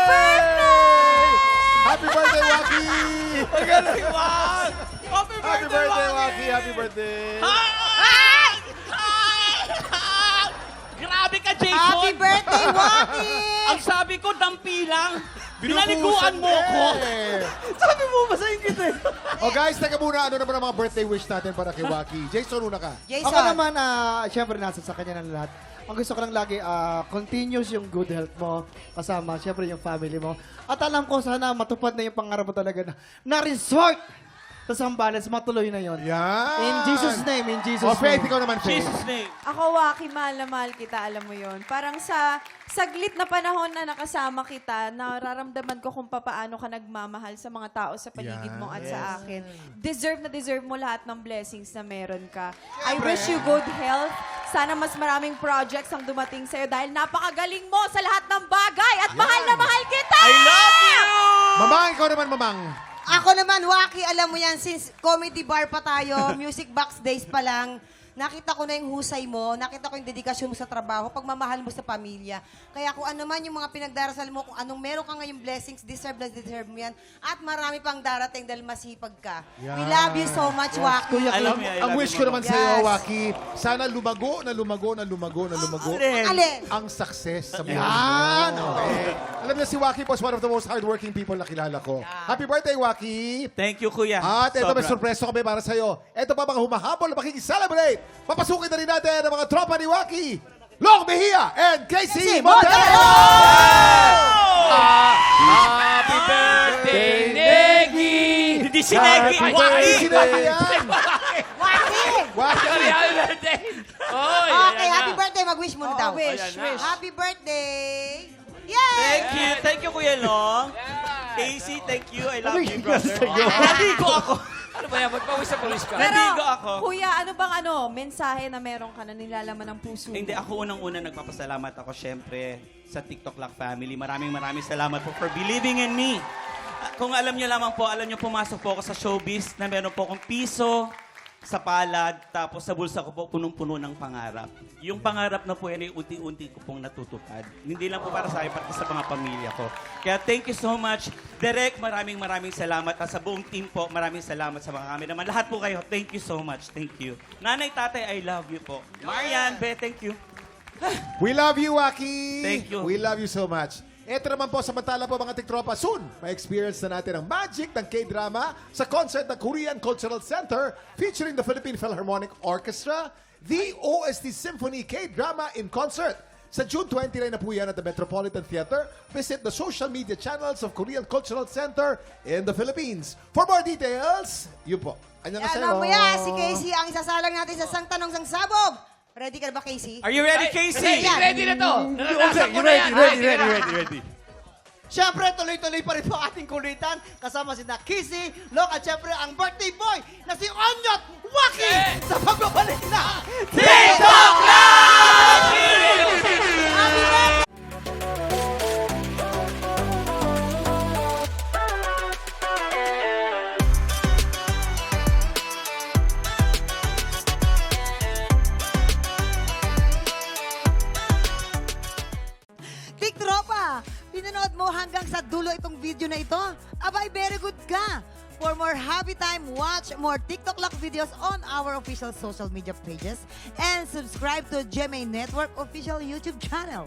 birthday! Happy birthday, Waki! Magaling, Wak! Happy Happy birthday, Waki! Happy birthday! Grabe ka, Jason! Happy birthday, Waki! Ang sabi ko, dampi lang. Binubuhusan Binaliguan mo ko. eh. Sabi mo, masahin kita. O guys, teka muna, ano naman ang mga birthday wish natin para kay Waki? Jason, una ka. Jason. Ako naman, syempre nasa sa kanya ng lahat. Ang gusto ko lang lagi, continuous yung good health mo, kasama, syempre yung family mo. At alam ko sana matupad na yung pangarap mo talaga na resort sa Zambales, matuloy na yon. Yan. In Jesus' name, in Jesus' O, Faith, name. ikaw naman, Faith. Jesus name. Ako, Waki, mahal na mahal kita, alam mo yon. Parang sa saglit na panahon na nakasama kita, nararamdaman ko kung paano ka nagmamahal sa mga tao sa paligid mo at sa akin. Deserve mo lahat ng blessings na meron ka. I wish you good health. Sana mas maraming projects ang dumating sa'yo dahil napakagaling mo sa lahat ng bagay at mahal na mahal kita! I love you! Mamang, ikaw naman, Mamang. Ako naman, Waki, alam mo yan, since comedy bar pa tayo, music box days pa lang, nakita ko na yung husay mo, nakita ko yung dedikasyon mo sa trabaho, pagmamahal mo sa pamilya. Kaya kung ano man yung mga pinagdarasal mo, kung anong meron ka ngayong blessings, deserve na deserve mo yan. At marami pang darating dahil masipag ka. Yan. We love you so much, Waki. Kuya, I love you, I Ang love wish you, ko Mama. naman sa iyo, Yes. Waki, sana lumago Alin? Alin? ang success sa buhay Yan, mo. Okay. Alam niyo, si Waki po is one of the most hardworking people na kilala ko. Happy birthday, Waki! Thank you, Kuya. At ito may Sobra. sorpreso kami para sa iyo. Ito pa mga humahabol na makikiselebrate. Papasukin na rin natin ang mga tropa ni Waki. Long Mejia and Casey Montero! Happy birthday, Negi! Hindi si Negi, Happy Waki! birthday yan! Waki! Waki! Happy birthday! Okay, happy birthday. Mag-wish muna daw. wish. Happy birthday! Yay! Thank you, Kuya Long. Casey, thank you. I love you, brother. Naligo ako. Ano ba yan? Magpawis sa pawis ka. Naligo ako. Kuya, ano bang mensahe na meron ka na nilalaman ng puso mo? Hindi, ako unang-una nagpapasalamat ako syempre sa TikTok Lock family. Maraming salamat po for believing in me. Kung alam niyo lamang po, pumasok po ako sa showbiz na meron po akong piso sa palad, tapos sa bulsa ko po punong-puno ng pangarap. Yung pangarap na po yan ay unti-unti ko pong natutupad. Hindi lang po para sa akin, pati sa mga pamilya ko. Kaya thank you so much. Direk, maraming salamat. At sa buong team po, maraming salamat sa mga cameraman. Lahat po kayo, thank you so much. Thank you. Nanay, tatay, I love you po. Marian, Be, thank you. We love you, Waki! Thank you. We love you so much. Ito naman po, samantala po mga tiktropa, soon, ma-experience na natin ang magic ng K-drama sa concert ng Korean Cultural Center featuring the Philippine Philharmonic Orchestra, the OST Symphony K-drama in concert. Sa June 29 na po yan at the Metropolitan Theater. Visit the social media channels of Korean Cultural Center in the Philippines. For more details, yun po. Alam mo yan, si Casey ang isasalang natin sa Sang Tanong Sang Sabog. Ready ka na ba, Casey? Are you ready, Casey? Ready na to. Naranasan ko na yan. ready. Syempre, tuloy-tuloy pa rin po ating kulitan. Kasama si Kissy, Long, at syempre ang birthday boy na si Onyot Waki sa pagbabalik na TikTok Live! Tiktropa, pinanood mo hanggang sa dulo itong video na ito? Abay, very good ka! For more happy time, watch more TikTok Lock videos on our official social media pages and subscribe to GMA Network official YouTube channel.